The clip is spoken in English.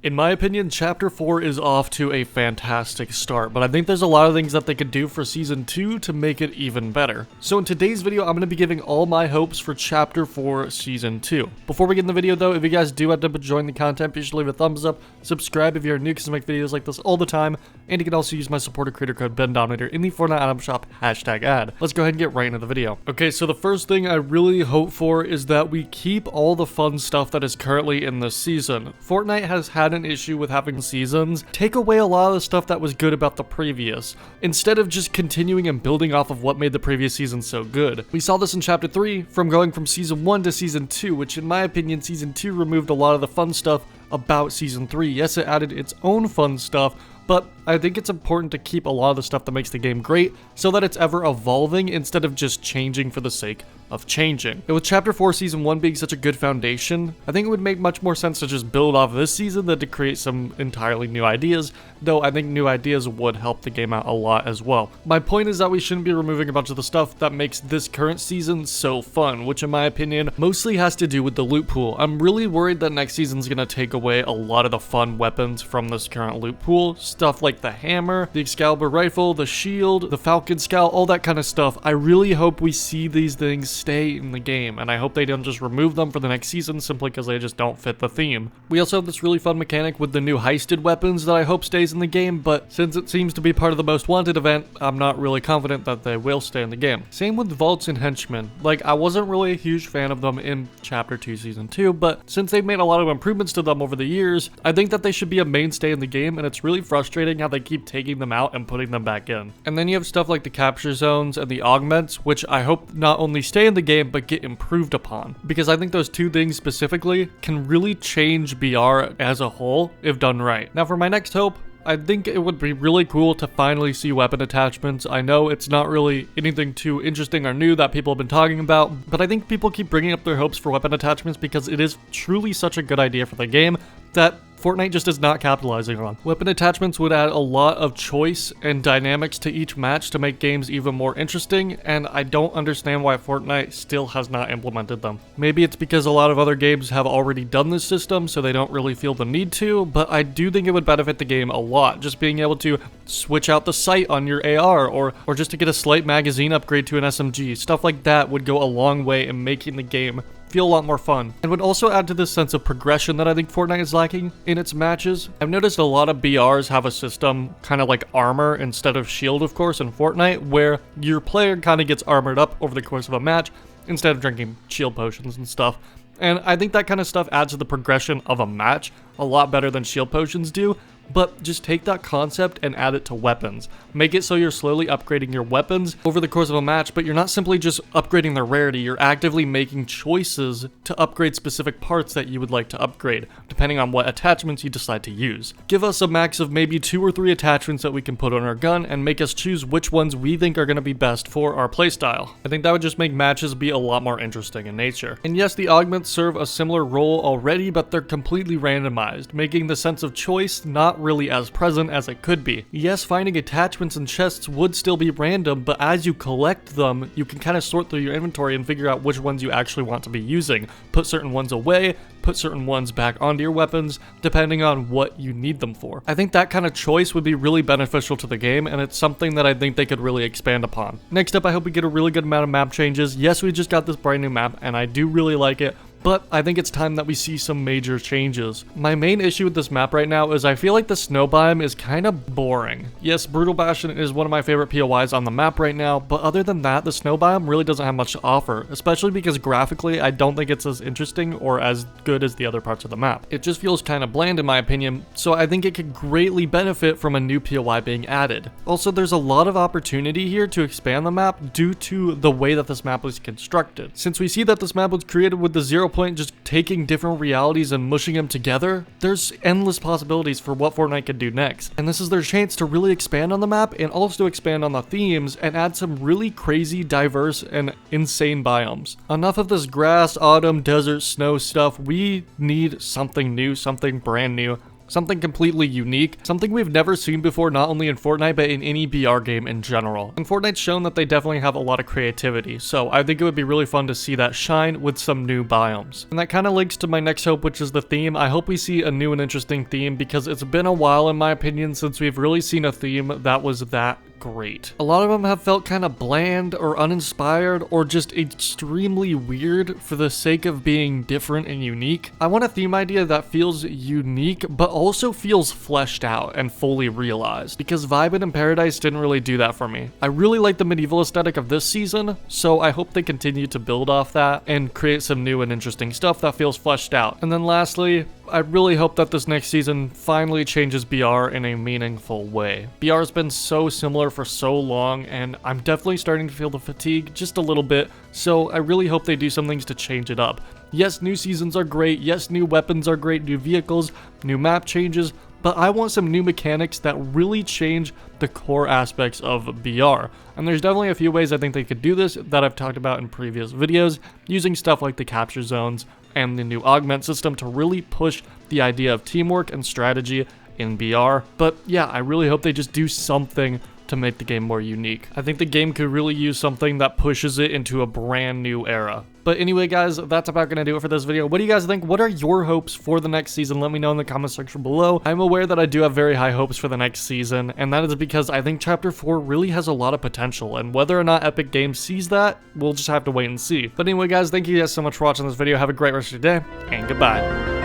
In my opinion, Chapter 4 is off to a fantastic start, but I think there's a lot of things that they could do for Season 2 to make it even better. So in today's video, I'm going to be giving all my hopes for Chapter 4 Season 2. Before we get in the video though, if you guys do end up enjoying the content, be sure to leave a thumbs up, subscribe if you're new because I make videos like this all the time, and you can also use my supporter creator code Bendominator in the Fortnite item shop #ad. Let's go ahead and get right into the video. Okay, so the first thing I really hope for is that we keep all the fun stuff that is currently in this season. Fortnite has had an issue with having seasons take away a lot of the stuff that was good about the previous, instead of just continuing and building off of what made the previous season so good. We saw this in Chapter 3, from going from Season 1 to Season 2, which in my opinion, Season 2 removed a lot of the fun stuff about Season 3. Yes, it added its own fun stuff, but I think it's important to keep a lot of the stuff that makes the game great so that it's ever evolving instead of just changing for the sake of changing. And with Chapter 4 Season 1 being such a good foundation, I think it would make much more sense to just build off this season than to create some entirely new ideas, though I think new ideas would help the game out a lot as well. My point is that we shouldn't be removing a bunch of the stuff that makes this current season so fun, which in my opinion mostly has to do with the loot pool. I'm really worried that next season's gonna take away a lot of the fun weapons from this current loot pool, stuff like the hammer, the Excalibur rifle, the shield, the Falcon Scout, all that kind of stuff. I really hope we see these things stay in the game, and I hope they don't just remove them for the next season simply because they just don't fit the theme. We also have this really fun mechanic with the new heisted weapons that I hope stays in the game, but since it seems to be part of the Most Wanted event, I'm not really confident that they will stay in the game. Same with vaults and henchmen. Like, I wasn't really a huge fan of them in Chapter 2 Season 2, but since they've made a lot of improvements to them over the years, I think that they should be a mainstay in the game, and it's really frustrating how they keep taking them out and putting them back in. And then you have stuff like the capture zones and the augments, which I hope not only stay in the game but get improved upon, because I think those two things specifically can really change BR as a whole if done right. Now for my next hope, I think it would be really cool to finally see weapon attachments. I know it's not really anything too interesting or new that people have been talking about, but I think people keep bringing up their hopes for weapon attachments because it is truly such a good idea for the game that Fortnite just is not capitalizing on. Weapon attachments would add a lot of choice and dynamics to each match to make games even more interesting, and I don't understand why Fortnite still has not implemented them. Maybe it's because a lot of other games have already done this system, so they don't really feel the need to, but I do think it would benefit the game a lot, just being able to switch out the sight on your AR, or just to get a slight magazine upgrade to an SMG. Stuff like that would go a long way in making the game feel a lot more fun, and would also add to this sense of progression that I think Fortnite is lacking in its matches. I've noticed a lot of BRs have a system kind of like armor instead of shield, of course, in Fortnite, where your player kind of gets armored up over the course of a match instead of drinking shield potions and stuff. And I think that kind of stuff adds to the progression of a match a lot better than shield potions do. But just take that concept and add it to weapons. Make it so you're slowly upgrading your weapons over the course of a match, but you're not simply just upgrading their rarity, you're actively making choices to upgrade specific parts that you would like to upgrade, depending on what attachments you decide to use. Give us a max of maybe 2 or 3 attachments that we can put on our gun, and make us choose which ones we think are going to be best for our playstyle. I think that would just make matches be a lot more interesting in nature. And yes, the augments serve a similar role already, but they're completely randomized, making the sense of choice not really as present as it could be. Yes, finding attachments and chests would still be random, but as you collect them, you can kind of sort through your inventory and figure out which ones you actually want to be using. Put certain ones away, put certain ones back onto your weapons, depending on what you need them for. I think that kind of choice would be really beneficial to the game, and it's something that I think they could really expand upon. Next up, I hope we get a really good amount of map changes. Yes, we just got this brand new map, and I do really like it, but I think it's time that we see some major changes. My main issue with this map right now is I feel like the snow biome is kind of boring. Yes, Brutal Bastion is one of my favorite POIs on the map right now, but other than that, the snow biome really doesn't have much to offer, especially because graphically, I don't think it's as interesting or as good as the other parts of the map. It just feels kind of bland in my opinion, so I think it could greatly benefit from a new POI being added. Also, there's a lot of opportunity here to expand the map due to the way that this map was constructed. Since we see that this map was created with the 0 point just taking different realities and mushing them together, there's endless possibilities for what Fortnite could do next. And this is their chance to really expand on the map and also expand on the themes and add some really crazy, diverse, and insane biomes. Enough of this grass, autumn, desert, snow stuff. We need something new, something brand new. Something completely unique, something we've never seen before, not only in Fortnite, but in any BR game in general. And Fortnite's shown that they definitely have a lot of creativity, so I think it would be really fun to see that shine with some new biomes. And that kind of links to my next hope, which is the theme. I hope we see a new and interesting theme, because it's been a while, in my opinion, since we've really seen a theme that was that great. A lot of them have felt kind of bland or uninspired or just extremely weird for the sake of being different and unique. I want a theme idea that feels unique but also feels fleshed out and fully realized, because Vibin' in Paradise didn't really do that for me. I really like the medieval aesthetic of this season, so I hope they continue to build off that and create some new and interesting stuff that feels fleshed out. And then lastly, I really hope that this next season finally changes BR in a meaningful way. BR has been so similar for so long, and I'm definitely starting to feel the fatigue just a little bit, so I really hope they do some things to change it up. Yes, new seasons are great, yes, new weapons are great, new vehicles, new map changes, but I want some new mechanics that really change the core aspects of BR. And there's definitely a few ways I think they could do this that I've talked about in previous videos, using stuff like the capture zones and the new augment system to really push the idea of teamwork and strategy in BR. But yeah, I really hope they just do something to make the game more unique. I think the game could really use something that pushes it into a brand new era. But anyway, guys, that's about gonna do it for this video. What do you guys think? What are your hopes for the next season? Let me know in the comment section below. I'm aware that I do have very high hopes for the next season, and that is because I think Chapter 4 really has a lot of potential, and whether or not Epic Games sees that, we'll just have to wait and see. But anyway, guys, thank you guys so much for watching this video. Have a great rest of your day, and goodbye.